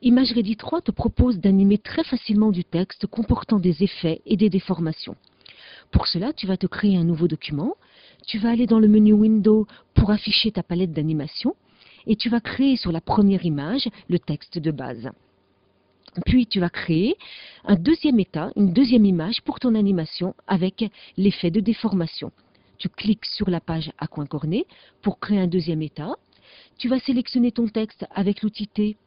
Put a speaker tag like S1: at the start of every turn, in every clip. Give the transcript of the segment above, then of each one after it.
S1: ImageReady 3 te propose d'animer très facilement du texte comportant des effets et des déformations. Pour cela, tu vas te créer un nouveau document, tu vas aller dans le menu Window pour afficher ta palette d'animation et tu vas créer sur la première image le texte de base. Puis tu vas créer un deuxième état, une deuxième image pour ton animation avec l'effet de déformation. Tu cliques sur la page à coin corné pour créer un deuxième état. Tu vas sélectionner ton texte avec l'outil T.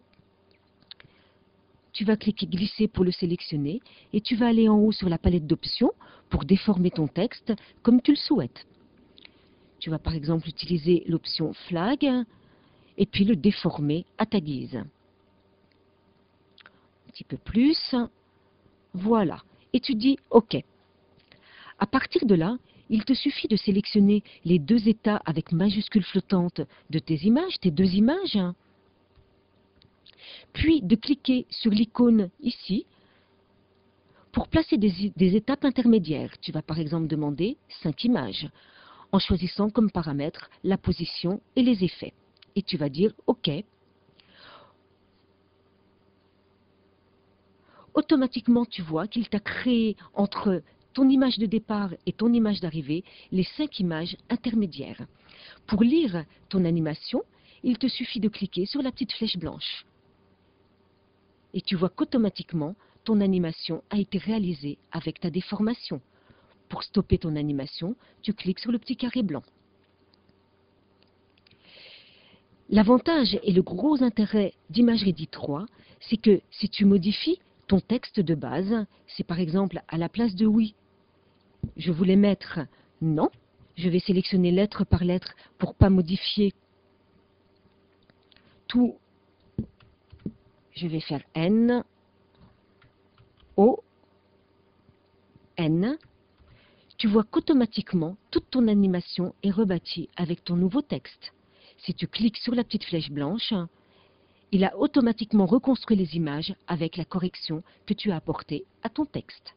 S1: Tu vas cliquer glisser pour le sélectionner et tu vas aller en haut sur la palette d'options pour déformer ton texte comme tu le souhaites. Tu vas par exemple utiliser l'option flag et puis le déformer à ta guise. Un petit peu plus. Voilà. Et tu dis OK. À partir de là, il te suffit de sélectionner les deux états avec majuscule flottante de tes images, tes deux images, puis de cliquer sur l'icône ici pour placer des étapes intermédiaires. Tu vas par exemple demander 5 images en choisissant comme paramètres la position et les effets. Et tu vas dire OK. Automatiquement, tu vois qu'il t'a créé entre ton image de départ et ton image d'arrivée les 5 images intermédiaires. Pour lire ton animation, il te suffit de cliquer sur la petite flèche blanche. Et tu vois qu'automatiquement, ton animation a été réalisée avec ta déformation. Pour stopper ton animation, tu cliques sur le petit carré blanc. L'avantage et le gros intérêt d'ImageReady 3, c'est que si tu modifies ton texte de base, c'est par exemple à la place de oui, je voulais mettre non, je vais sélectionner lettre par lettre pour ne pas modifier tout. Je vais faire N, O, N. Tu vois qu'automatiquement, toute ton animation est rebâtie avec ton nouveau texte. Si tu cliques sur la petite flèche blanche, il a automatiquement reconstruit les images avec la correction que tu as apportée à ton texte.